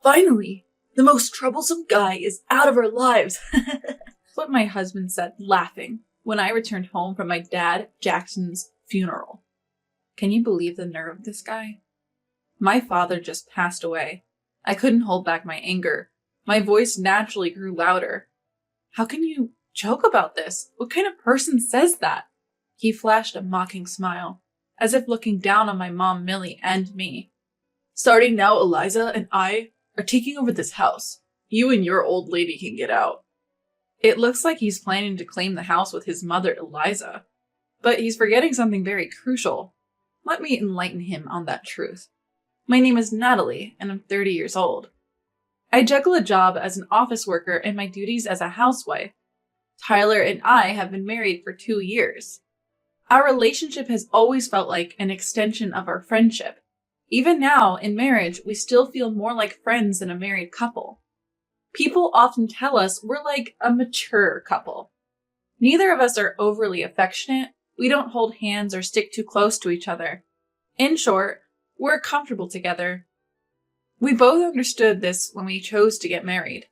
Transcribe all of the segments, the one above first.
Finally, the most troublesome guy is out of our lives. What my husband said, laughing, when I returned home from my dad, Jackson's funeral. Can you believe the nerve of this guy? My father just passed away. I couldn't hold back my anger. My voice naturally grew louder. How can you joke about this? What kind of person says that? He flashed a mocking smile, as if looking down on my mom, Millie, and me. Starting now, Eliza and I are taking over this house. You and your old lady can get out. It looks like he's planning to claim the house with his mother, Eliza. But he's forgetting something very crucial. Let me enlighten him on that truth. My name is Natalie, and I'm 30 years old. I juggle a job as an office worker and my duties as a housewife. Tyler and I have been married for 2 years. Our relationship has always felt like an extension of our friendship. Even now, in marriage, we still feel more like friends than a married couple. People often tell us we're like a mature couple. Neither of us are overly affectionate. We don't hold hands or stick too close to each other. In short, we're comfortable together. We both understood this when we chose to get married.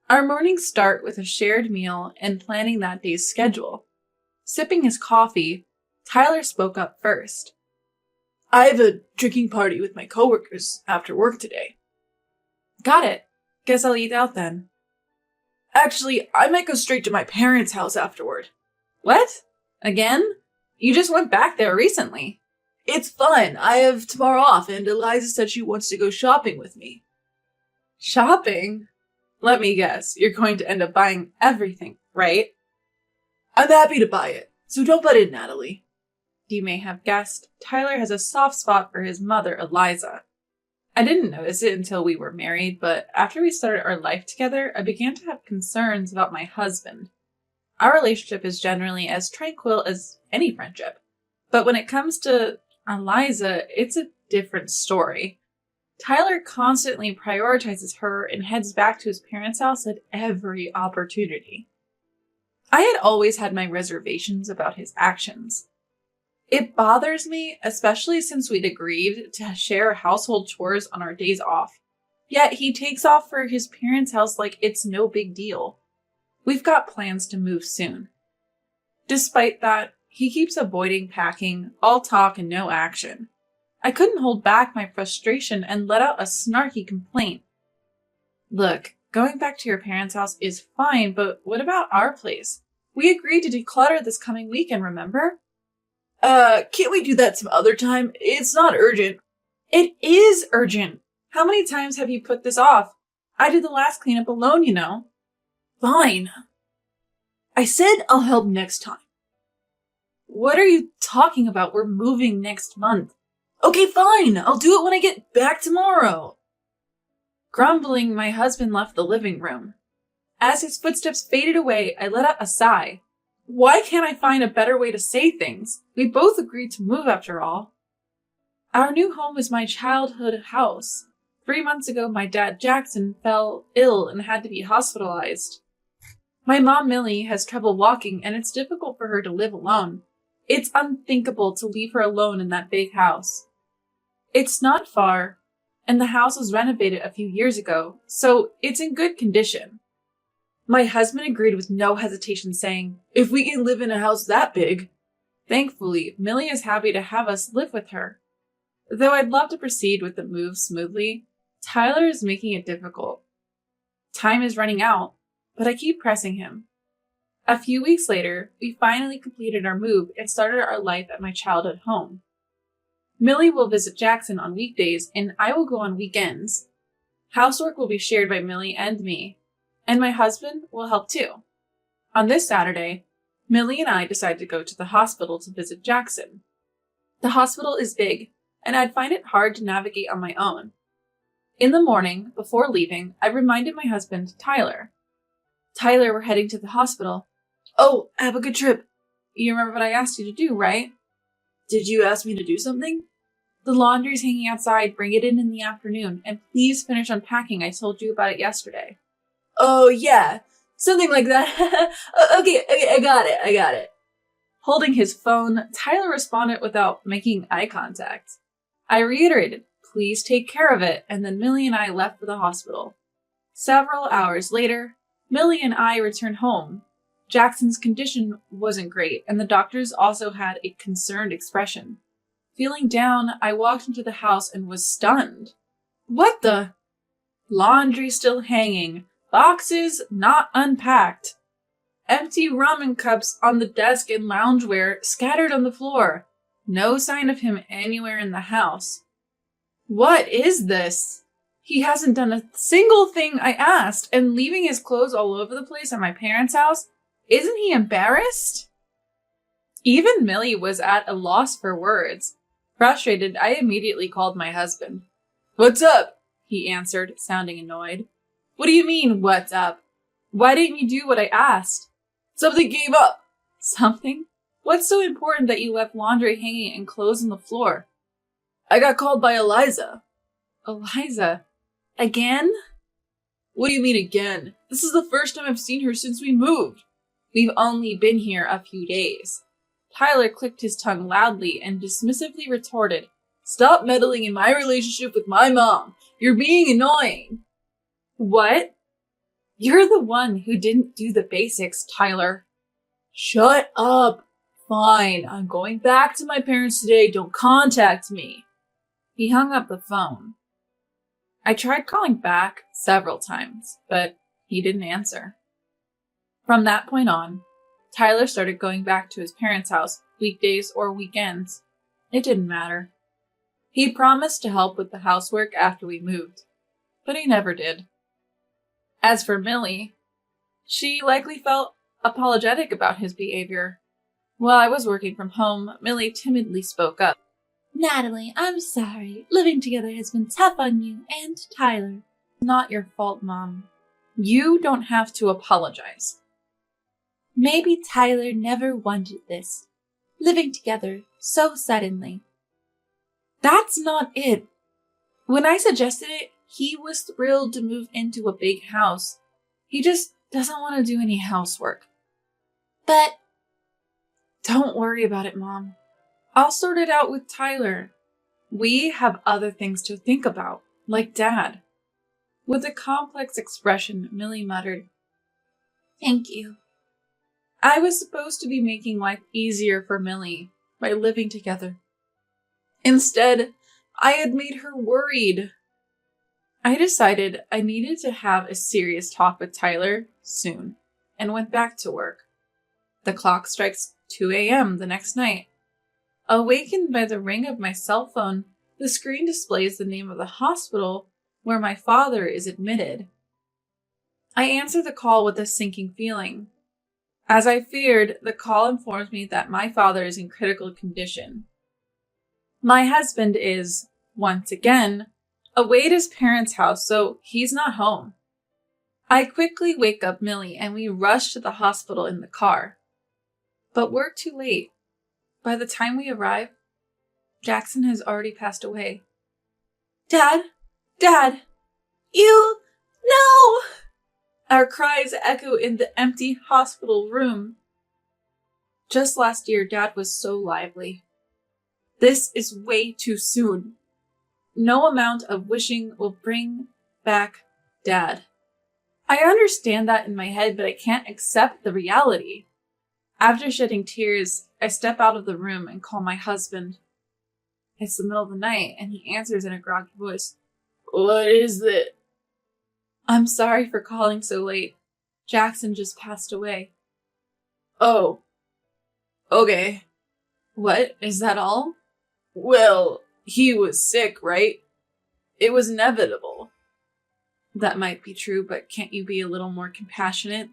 Our mornings start with a shared meal and planning that day's schedule. Sipping his coffee, Tyler spoke up first. I have a drinking party with my coworkers after work today. Got it. Guess I'll eat out then. Actually, I might go straight to my parents' house afterward. What? Again? You just went back there recently. It's fun. I have tomorrow off, and Eliza said she wants to go shopping with me. Shopping? Let me guess, you're going to end up buying everything, right? I'm happy to buy it, so don't butt in, Natalie. You may have guessed, Tyler has a soft spot for his mother, Eliza. I didn't notice it until we were married, but after we started our life together, I began to have concerns about my husband. Our relationship is generally as tranquil as any friendship, but when it comes to Eliza, it's a different story. Tyler constantly prioritizes her and heads back to his parents' house at every opportunity. I had always had my reservations about his actions. It bothers me, especially since we'd agreed to share household chores on our days off. Yet he takes off for his parents' house like it's no big deal. We've got plans to move soon. Despite that, he keeps avoiding packing, all talk and no action. I couldn't hold back my frustration and let out a snarky complaint. Look, going back to your parents' house is fine, but what about our place? We agreed to declutter this coming weekend, remember? Can't we do that some other time? It's not urgent. It is urgent. How many times have you put this off? I did the last cleanup alone, you know. Fine. I said I'll help next time. What are you talking about? We're moving next month. Okay, fine. I'll do it when I get back tomorrow. Grumbling, my husband left the living room. As his footsteps faded away, I let out a sigh. Why can't I find a better way to say things? We both agreed to move after all. Our new home is my childhood house. 3 months ago, my dad, Jackson, fell ill and had to be hospitalized. My mom, Millie, has trouble walking, and it's difficult for her to live alone. It's unthinkable to leave her alone in that big house. It's not far, and the house was renovated a few years ago, so it's in good condition. My husband agreed with no hesitation, saying, if we can live in a house that big. Thankfully, Millie is happy to have us live with her. Though I'd love to proceed with the move smoothly, Tyler is making it difficult. Time is running out, but I keep pressing him. A few weeks later, we finally completed our move and started our life at my childhood home. Millie will visit Jackson on weekdays, and I will go on weekends. Housework will be shared by Millie and me, and my husband will help too. On this Saturday, Millie and I decided to go to the hospital to visit Jackson. The hospital is big, and I'd find it hard to navigate on my own. In the morning, before leaving, I reminded my husband, Tyler. Tyler, we're heading to the hospital. Oh, have a good trip. You remember what I asked you to do, right? Did you ask me to do something? The laundry's hanging outside. Bring it in the afternoon, and please finish unpacking. I told you about it yesterday. Oh, yeah. Something like that. Okay, I got it. Holding his phone, Tyler responded without making eye contact. I reiterated, please take care of it, and then Millie and I left for the hospital. Several hours later, Millie and I returned home. Jackson's condition wasn't great, and the doctors also had a concerned expression. Feeling down, I walked into the house and was stunned. What the? Laundry still hanging, boxes not unpacked, empty ramen cups on the desk and loungewear scattered on the floor. No sign of him anywhere in the house. What is this? He hasn't done a single thing I asked, and leaving his clothes all over the place at my parents' house? Isn't he embarrassed? Even Millie was at a loss for words. Frustrated, I immediately called my husband. "What's up?" he answered, sounding annoyed. "What do you mean, what's up? Why didn't you do what I asked?" "Something came up." "Something? What's so important that you left laundry hanging and clothes on the floor?" "I got called by Eliza." "Eliza? Again?" "What do you mean again? This is the first time I've seen her since we moved. We've only been here a few days." Tyler clicked his tongue loudly and dismissively retorted, "Stop meddling in my relationship with my mom. You're being annoying." "What? You're the one who didn't do the basics, Tyler." "Shut up. Fine, I'm going back to my parents today. Don't contact me." He hung up the phone. I tried calling back several times, but he didn't answer. From that point on, Tyler started going back to his parents' house, weekdays or weekends. It didn't matter. He promised to help with the housework after we moved, but he never did. As for Millie, she likely felt apologetic about his behavior. While I was working from home, Millie timidly spoke up. "Natalie, I'm sorry. Living together has been tough on you and Tyler." "Not your fault, Mom. You don't have to apologize." "Maybe Tyler never wanted this. Living together so suddenly." "That's not it. When I suggested it, he was thrilled to move into a big house. He just doesn't want to do any housework." "But..." "Don't worry about it, Mom. I'll sort it out with Tyler. We have other things to think about, like Dad." With a complex expression, Millie muttered, "Thank you." I was supposed to be making life easier for Millie by living together. Instead, I had made her worried. I decided I needed to have a serious talk with Tyler soon and went back to work. The clock strikes 2 a.m. the next night. Awakened by the ring of my cell phone, the screen displays the name of the hospital where my father is admitted. I answer the call with a sinking feeling. As I feared, the call informs me that my father is in critical condition. My husband is, once again, away at his parents' house, so he's not home. I quickly wake up Millie and we rush to the hospital in the car. But we're too late. By the time we arrive, Jackson has already passed away. "Dad! Dad! You... No!" Our cries echo in the empty hospital room. Just last year, Dad was so lively. This is way too soon. No amount of wishing will bring back Dad. I understand that in my head, but I can't accept the reality. After shedding tears, I step out of the room and call my husband. It's the middle of the night, and he answers in a groggy voice. "What is it?" "I'm sorry for calling so late. Jackson just passed away." "Oh. Okay." "What? Is that all?" "Well, he was sick, right? It was inevitable." "That might be true, but can't you be a little more compassionate?"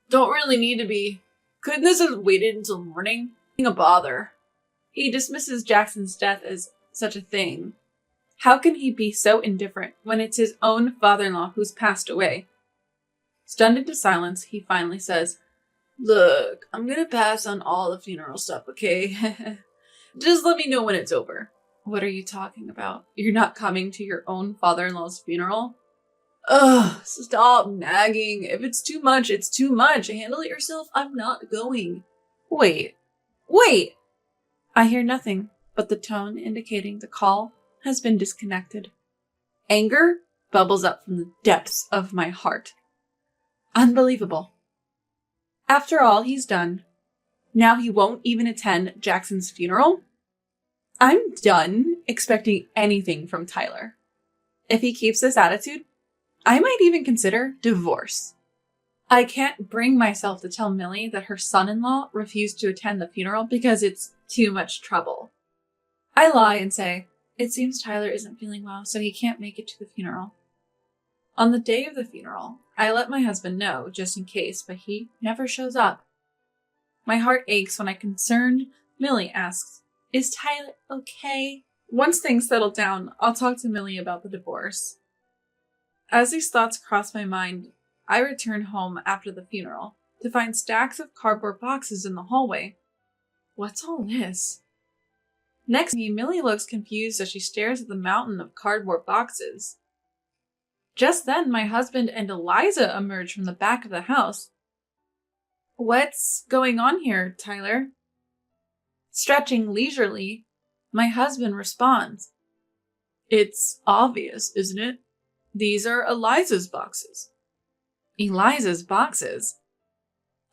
"Don't really need to be. Couldn't this have waited until morning? A bother." He dismisses Jackson's death as such a thing. How can he be so indifferent when it's his own father-in-law who's passed away? Stunned into silence, he finally says, "Look, I'm gonna pass on all the funeral stuff, okay? Just let me know when it's over." "What are you talking about? You're not coming to your own father-in-law's funeral?" "Ugh, stop nagging. If it's too much, it's too much. Handle it yourself. I'm not going." Wait. I hear nothing but the tone indicating the call has been disconnected. Anger bubbles up from the depths of my heart. Unbelievable. After all he's done, now he won't even attend Jackson's funeral? I'm done expecting anything from Tyler. If he keeps this attitude, I might even consider divorce. I can't bring myself to tell Millie that her son-in-law refused to attend the funeral because it's too much trouble. I lie and say, it seems Tyler isn't feeling well, so he can't make it to the funeral. On the day of the funeral, I let my husband know, just in case, but he never shows up. My heart aches when a concerned Millie asks, is Tyler okay? Once things settle down, I'll talk to Millie about the divorce. As these thoughts cross my mind, I return home after the funeral to find stacks of cardboard boxes in the hallway. What's all this? Next to me, Millie looks confused as she stares at the mountain of cardboard boxes. Just then, my husband and Eliza emerge from the back of the house. What's going on here, Tyler? Stretching leisurely, my husband responds. It's obvious, isn't it? These are Eliza's boxes. Eliza's boxes?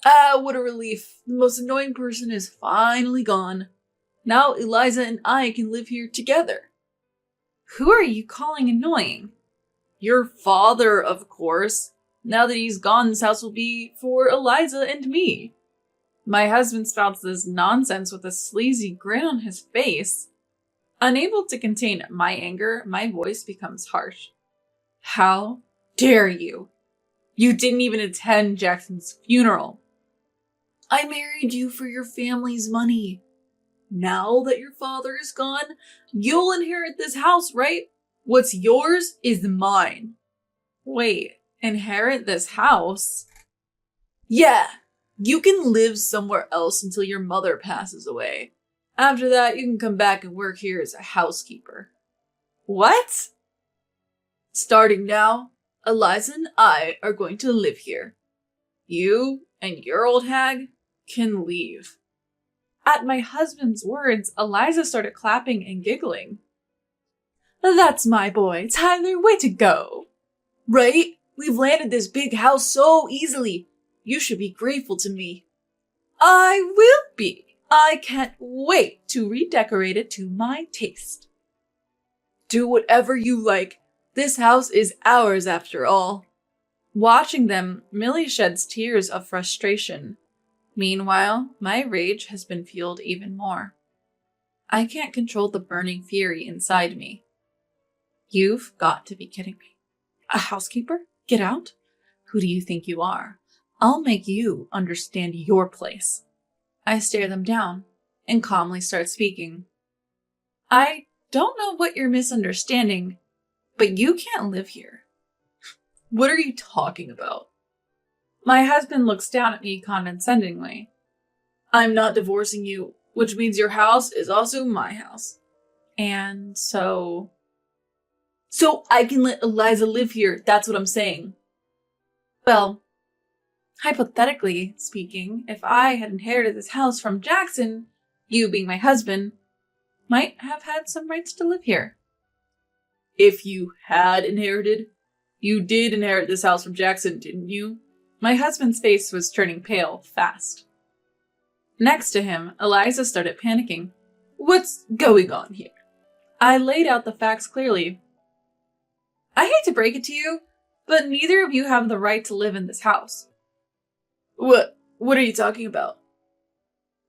Ah, what a relief. The most annoying person is finally gone. Now Eliza and I can live here together. Who are you calling annoying? Your father, of course. Now that he's gone, this house will be for Eliza and me. My husband spouts this nonsense with a sleazy grin on his face. Unable to contain my anger, my voice becomes harsh. How dare you? You didn't even attend Jackson's funeral. I married you for your family's money. Now that your father is gone, you'll inherit this house, right? What's yours is mine. Wait, inherit this house? Yeah, you can live somewhere else until your mother passes away. After that, you can come back and work here as a housekeeper. What? Starting now, Eliza and I are going to live here. You and your old hag can leave. At my husband's words, Eliza started clapping and giggling. That's my boy, Tyler, way to go. Right? We've landed this big house so easily. You should be grateful to me. I will be. I can't wait to redecorate it to my taste. Do whatever you like. This house is ours after all. Watching them, Millie sheds tears of frustration. Meanwhile, my rage has been fueled even more. I can't control the burning fury inside me. You've got to be kidding me. A housekeeper? Get out? Who do you think you are? I'll make you understand your place. I stare them down and calmly start speaking. I don't know what you're misunderstanding, but you can't live here. What are you talking about? My husband looks down at me condescendingly. I'm not divorcing you, which means your house is also my house. And so I can let Eliza live here, that's what I'm saying. Well, hypothetically speaking, if I had inherited this house from Jackson, you being my husband, might have had some rights to live here. If you had inherited? You did inherit this house from Jackson, didn't you? My husband's face was turning pale fast. Next to him, Eliza started panicking. What's going on here? I laid out the facts clearly. I hate to break it to you, but neither of you have the right to live in this house. What are you talking about?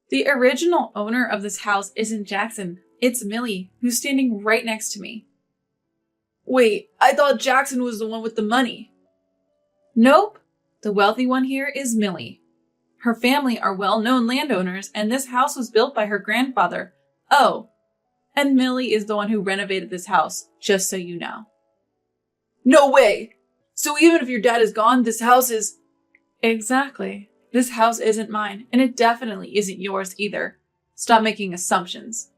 The original owner of this house isn't Jackson. It's Millie, who's standing right next to me. Wait, I thought Jackson was the one with the money. Nope. The wealthy one here is Millie. Her family are well-known landowners, and this house was built by her grandfather. Oh, and Millie is the one who renovated this house, just so you know. No way! So even if your dad is gone, this house is... Exactly. This house isn't mine, and it definitely isn't yours either. Stop making assumptions.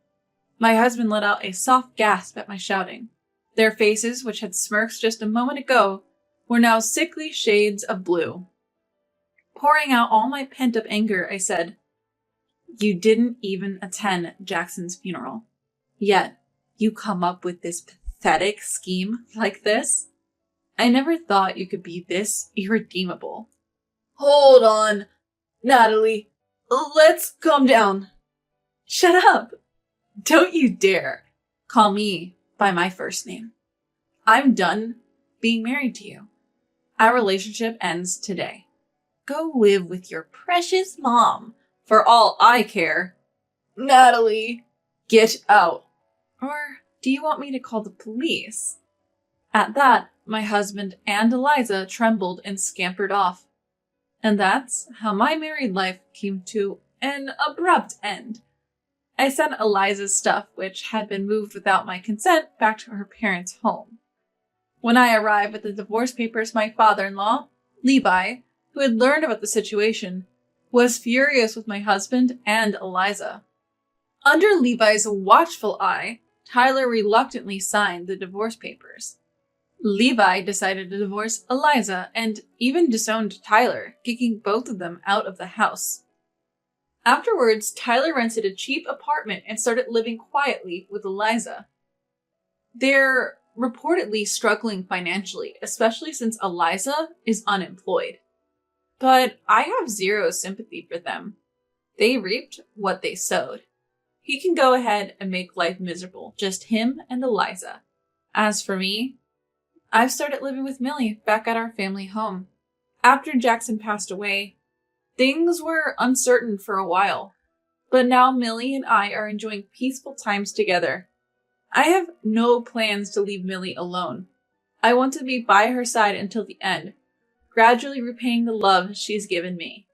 My husband let out a soft gasp at my shouting. Their faces, which had smirks just a moment ago, were now sickly shades of blue. Pouring out all my pent-up anger, I said, You didn't even attend Jackson's funeral. Yet, you come up with this pathetic scheme like this? I never thought you could be this irredeemable. Hold on, Natalie. Let's calm down. Shut up. Don't you dare call me by my first name. I'm done being married to you. Our relationship ends today. Go live with your precious mom, for all I care. Natalie, get out. Or do you want me to call the police? At that, my husband and Eliza trembled and scampered off. And that's how my married life came to an abrupt end. I sent Eliza's stuff, which had been moved without my consent, back to her parents' home. When I arrived with the divorce papers, my father-in-law, Levi, who had learned about the situation, was furious with my husband and Eliza. Under Levi's watchful eye, Tyler reluctantly signed the divorce papers. Levi decided to divorce Eliza and even disowned Tyler, kicking both of them out of the house. Afterwards, Tyler rented a cheap apartment and started living quietly with Eliza. They're reportedly struggling financially, especially since Eliza is unemployed. But I have zero sympathy for them. They reaped what they sowed. He can go ahead and make life miserable, just him and Eliza. As for me, I've started living with Millie back at our family home. After Jackson passed away, things were uncertain for a while, but now Millie and I are enjoying peaceful times together. I have no plans to leave Millie alone. I want to be by her side until the end, gradually repaying the love she's given me.